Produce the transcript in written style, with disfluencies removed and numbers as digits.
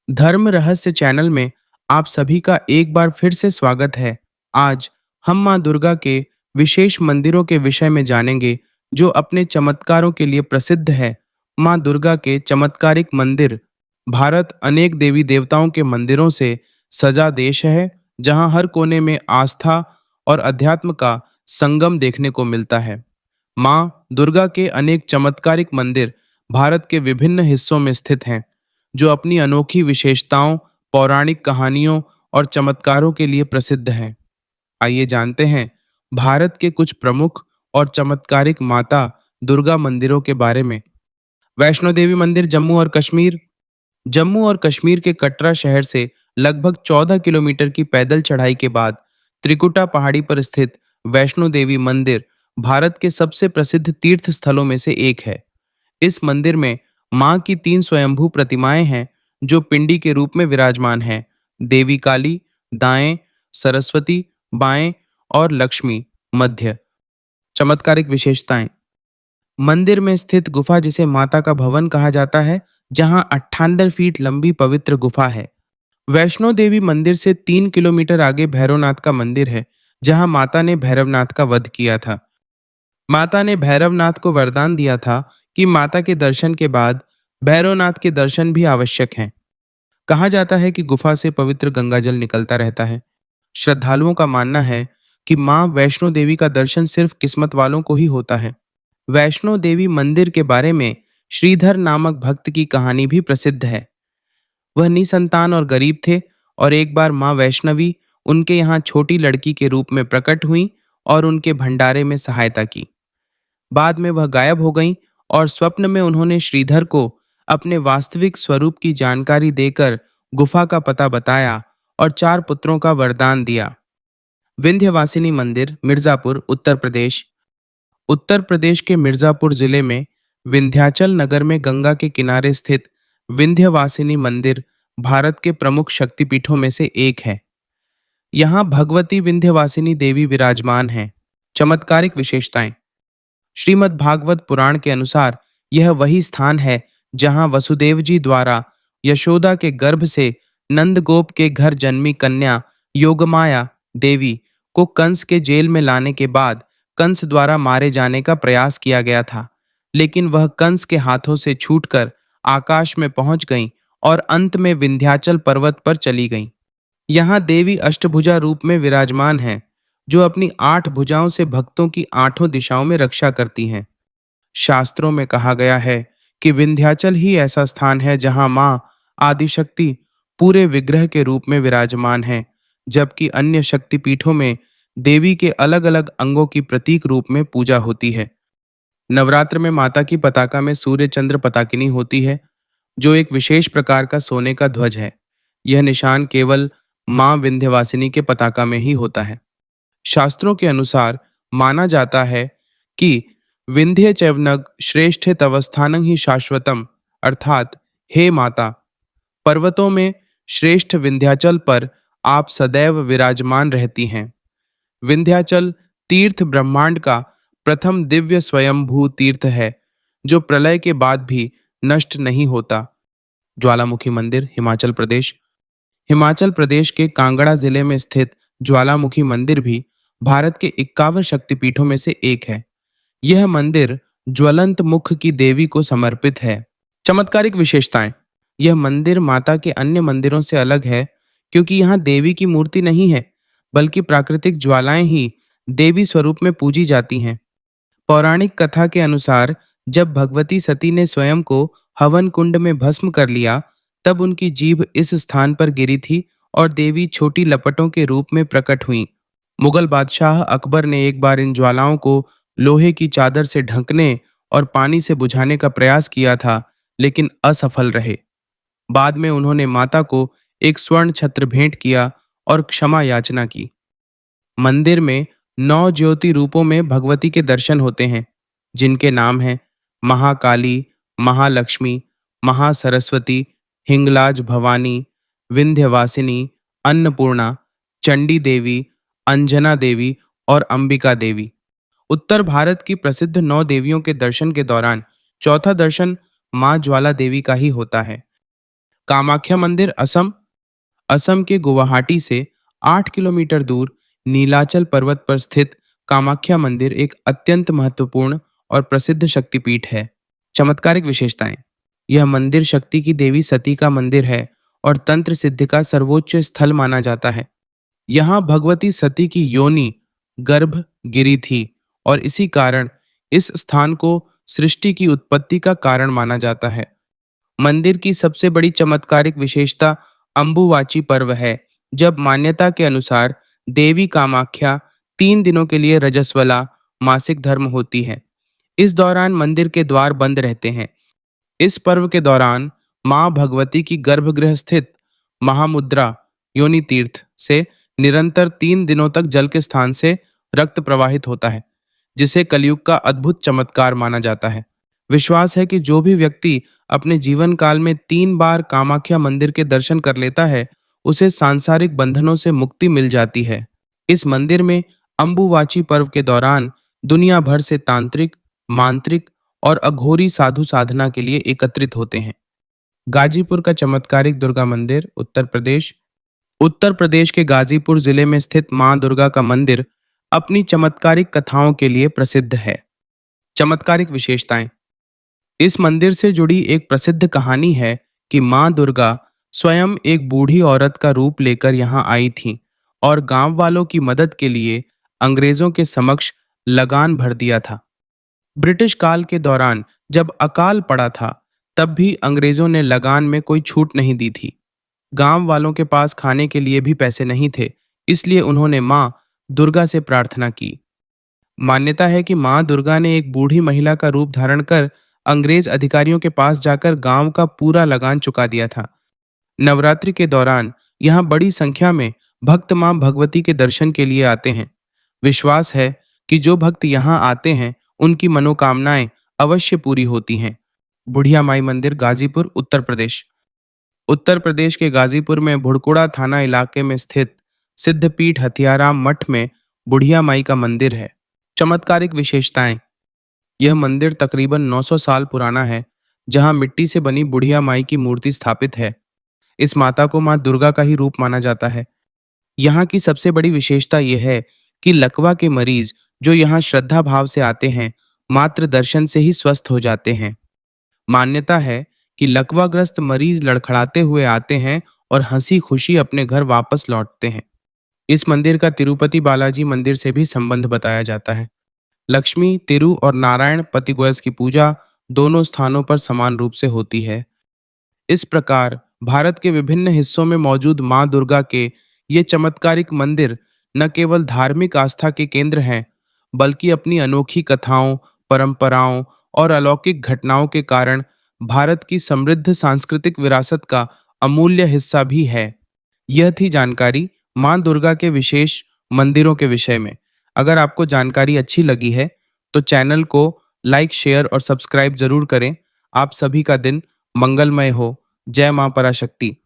धर्म रहस्य चैनल में आप सभी का एक बार फिर से स्वागत है। आज हम मां दुर्गा के विशेष मंदिरों के विषय में जानेंगे जो अपने चमत्कारों के लिए प्रसिद्ध है। मां दुर्गा के चमत्कारिक मंदिर। भारत अनेक देवी देवताओं के मंदिरों से सजा देश है, जहां हर कोने में आस्था और अध्यात्म का संगम देखने को मिलता है। मां दुर्गा के अनेक चमत्कारिक मंदिर भारत के विभिन्न हिस्सों में स्थित हैं, जो अपनी अनोखी विशेषताओं, पौराणिक कहानियों और चमत्कारों के लिए प्रसिद्ध हैं। आइए जानते हैं भारत के कुछ प्रमुख और चमत्कारिक माता दुर्गा मंदिरों के बारे में। वैष्णो देवी मंदिर, जम्मू और कश्मीर। जम्मू और कश्मीर के कटरा शहर से लगभग 14 किलोमीटर की पैदल चढ़ाई के बाद त्रिकुटा पहाड़ी पर स्थित वैष्णो देवी मंदिर भारत के सबसे प्रसिद्ध तीर्थ स्थलों में से एक है। इस मंदिर में मां की 3 स्वयंभू प्रतिमाएं हैं, जो पिंडी के रूप में विराजमान हैं। देवी काली दाएं, सरस्वती बाएं और लक्ष्मी मध्य। चमत्कारिक विशेषताएं। मंदिर में स्थित गुफा, जिसे माता का भवन कहा जाता है, जहां 98 फीट लंबी पवित्र गुफा है। वैष्णो देवी मंदिर से 3 किलोमीटर आगे भैरवनाथ का मंदिर है, जहां माता ने भैरवनाथ का वध किया था। माता ने भैरवनाथ को वरदान दिया था कि माता के दर्शन के बाद भैरवनाथ के दर्शन भी आवश्यक हैं। कहा जाता है कि गुफा से पवित्र गंगाजल निकलता रहता है। श्रद्धालुओं का मानना है कि मां वैष्णो देवी का दर्शन सिर्फ किस्मत वालों को ही होता है। वैष्णो देवी मंदिर के बारे में श्रीधर नामक भक्त की कहानी भी प्रसिद्ध है। वह निसंतान और गरीब थे, और एक बार मां वैष्णवी उनके यहाँ छोटी लड़की के रूप में प्रकट हुई और उनके भंडारे में सहायता की। बाद में वह गायब हो गईं, और स्वप्न में उन्होंने श्रीधर को अपने वास्तविक स्वरूप की जानकारी देकर गुफा का पता बताया और 4 पुत्रों का वरदान दिया। विंध्यवासिनी मंदिर, मिर्जापुर, उत्तर प्रदेश। उत्तर प्रदेश के मिर्जापुर जिले में विंध्याचल नगर में गंगा के किनारे स्थित विंध्यवासिनी मंदिर भारत के प्रमुख शक्तिपीठों में से एक है। यहाँ भगवती विंध्यवासिनी देवी विराजमान हैं। चमत्कारिक विशेषताएं। श्रीमद् भागवत पुराण के अनुसार यह वही स्थान है जहां वसुदेव जी द्वारा यशोदा के गर्भ से नंदगोप के घर जन्मी कन्या योगमाया देवी को कंस के जेल में लाने के बाद कंस द्वारा मारे जाने का प्रयास किया गया था, लेकिन वह कंस के हाथों से छूटकर आकाश में पहुंच गईं और अंत में विंध्याचल पर्वत पर चली गईं। यहाँ देवी अष्टभुजा रूप में विराजमान हैं, जो अपनी 8 भुजाओं से भक्तों की 8 दिशाओं में रक्षा करती हैं। शास्त्रों में कहा गया है कि विंध्याचल ही ऐसा स्थान है जहां मां आदिशक्ति पूरे विग्रह के रूप में विराजमान है, जबकि अन्य शक्तिपीठों में देवी के अलग अलग अंगों की प्रतीक रूप में पूजा होती है। नवरात्र में माता की पताका में सूर्य चंद्र पताकिनी होती है, जो एक विशेष प्रकार का सोने का ध्वज है। यह निशान केवल मां विंध्यवासिनी के पताका में ही होता है। शास्त्रों के अनुसार माना जाता है कि विंध्य चैवनग श्रेष्ठ तव स्थानं ही शाश्वतम, अर्थात हे माता, पर्वतों में श्रेष्ठ विंध्याचल पर आप सदैव विराजमान रहती हैं। विंध्याचल तीर्थ ब्रह्मांड का प्रथम दिव्य स्वयंभू तीर्थ है, जो प्रलय के बाद भी नष्ट नहीं होता। ज्वालामुखी मंदिर, हिमाचल प्रदेश। हिमाचल प्रदेश के कांगड़ा जिले में स्थित ज्वालामुखी मंदिर भी भारत के 51 शक्तिपीठों में से एक है। यह मंदिर ज्वलंत मुख की देवी को समर्पित है। चमत्कारिक विशेषताएं। यह मंदिर माता के अन्य मंदिरों से अलग है, क्योंकि यहाँ देवी की मूर्ति नहीं है, बल्कि प्राकृतिक ज्वालाएं ही देवी स्वरूप में पूजी जाती हैं। पौराणिक कथा के अनुसार जब भगवती सती ने स्वयं को हवन कुंड में भस्म कर लिया, तब उनकी जीभ इस स्थान पर गिरी थी और देवी छोटी लपटों के रूप में प्रकट हुई। मुगल बादशाह अकबर ने एक बार इन ज्वालाओं को लोहे की चादर से ढकने और पानी से बुझाने का प्रयास किया था, लेकिन असफल रहे। बाद में उन्होंने माता को एक स्वर्ण छत्र भेंट किया और क्षमा याचना की। मंदिर में 9 ज्योति रूपों में भगवती के दर्शन होते हैं, जिनके नाम हैं महाकाली, महालक्ष्मी, महासरस्वती, हिंगलाज भवानी, विंध्यवासिनी, अन्नपूर्णा, चंडी देवी, अंजना देवी और अंबिका देवी। उत्तर भारत की प्रसिद्ध 9 देवियों के दर्शन के दौरान चौथा दर्शन मां ज्वाला देवी का ही होता है। कामाख्या मंदिर असम असम के गुवाहाटी से 8 किलोमीटर दूर नीलाचल पर्वत पर स्थित कामाख्या मंदिर एक अत्यंत महत्वपूर्ण और प्रसिद्ध शक्तिपीठ है। चमत्कारिक विशेषताएं। यह मंदिर शक्ति की देवी सती का मंदिर है और तंत्र सिद्धि का सर्वोच्च स्थल माना जाता है। यहाँ भगवती सती की योनि गर्भ गिरी थी और इसी कारण इस स्थान को सृष्टि की उत्पत्ति का कारण माना जाता है। मंदिर की सबसे बड़ी चमत्कारिक विशेषता अंबुवाची पर्व है, जब मान्यता के अनुसार देवी कामाख्या 3 दिनों के लिए रजस्वला मासिक धर्म होती है। इस दौरान मंदिर के द्वार बंद रहते हैं। इस पर्व के दौरान मां भगवती की गर्भगृह स्थित महामुद्रा योनि तीर्थ से निरंतर 3 दिनों तक जल के स्थान से रक्त प्रवाहित होता है, जिसे कलयुग का अद्भुत चमत्कार माना जाता है। विश्वास है कि जो भी व्यक्ति अपने जीवन काल में 3 बार कामाख्या मंदिर के दर्शन कर लेता है, उसे सांसारिक बंधनों से मुक्ति मिल जाती है। इस मंदिर में अंबुवाची पर्व के दौरान दुनिया भर से तांत्रिक, मांत्रिक और अघोरी साधु साधना के लिए एकत्रित होते हैं। गाजीपुर का चमत्कारिक दुर्गा मंदिर उत्तर प्रदेश के गाजीपुर जिले में स्थित मां दुर्गा का मंदिर अपनी चमत्कारिक कथाओं के लिए प्रसिद्ध है। चमत्कारिक विशेषताएं। इस मंदिर से जुड़ी एक प्रसिद्ध कहानी है कि मां दुर्गा स्वयं एक बूढ़ी औरत का रूप लेकर यहाँ आई थीं और गांव वालों की मदद के लिए अंग्रेजों के समक्ष लगान भर दिया था। ब्रिटिश काल के दौरान जब अकाल पड़ा था, तब भी अंग्रेजों ने लगान में कोई छूट नहीं दी थी। गांव वालों के पास खाने के लिए भी पैसे नहीं थे, इसलिए उन्होंने मां दुर्गा से प्रार्थना की। मान्यता है कि मां दुर्गा ने एक बूढ़ी महिला का रूप धारण कर अंग्रेज अधिकारियों के पास जाकर गांव का पूरा लगान चुका दिया था। नवरात्रि के दौरान यहाँ बड़ी संख्या में भक्त मां भगवती के दर्शन के लिए आते हैं। विश्वास है कि जो भक्त यहाँ आते हैं, उनकी मनोकामनाएं अवश्य पूरी होती हैं। बुढ़िया माई मंदिर गाजीपुर उत्तर प्रदेश के गाजीपुर में भुड़कुड़ा थाना इलाके में स्थित सिद्धपीठ हथियाराम मठ में बुढ़िया माई का मंदिर है। चमत्कारिक विशेषताएं। यह मंदिर तकरीबन 900 साल पुराना है, जहां मिट्टी से बनी बुढ़िया माई की मूर्ति स्थापित है। इस माता को मां दुर्गा का ही रूप माना जाता है। यहाँ की सबसे बड़ी विशेषता यह है कि लकवा के मरीज जो यहाँ श्रद्धा भाव से आते हैं, मात्र दर्शन से ही स्वस्थ हो जाते हैं। मान्यता है कि लकवाग्रस्त मरीज लड़खड़ाते हुए आते हैं और हंसी खुशी अपने घर वापस लौटते हैं। इस मंदिर का तिरुपति बालाजी मंदिर से भी संबंध बताया जाता है। लक्ष्मी, तिरु और नारायण पतिगुयस की पूजा दोनों स्थानों पर समान रूप से होती है। इस प्रकार भारत के विभिन्न हिस्सों में मौजूद मां दुर्गा के ये चमत्कारिक मंदिर न केवल धार्मिक आस्था के केंद्र हैं, बल्कि अपनी अनोखी कथाओं, परंपराओं और अलौकिक घटनाओं के कारण भारत की समृद्ध सांस्कृतिक विरासत का अमूल्य हिस्सा भी है। यह थी जानकारी मां दुर्गा के विशेष मंदिरों के विषय में। अगर आपको जानकारी अच्छी लगी है, तो चैनल को लाइक, शेयर और सब्सक्राइब जरूर करें। आप सभी का दिन मंगलमय हो। जय मां पराशक्ति।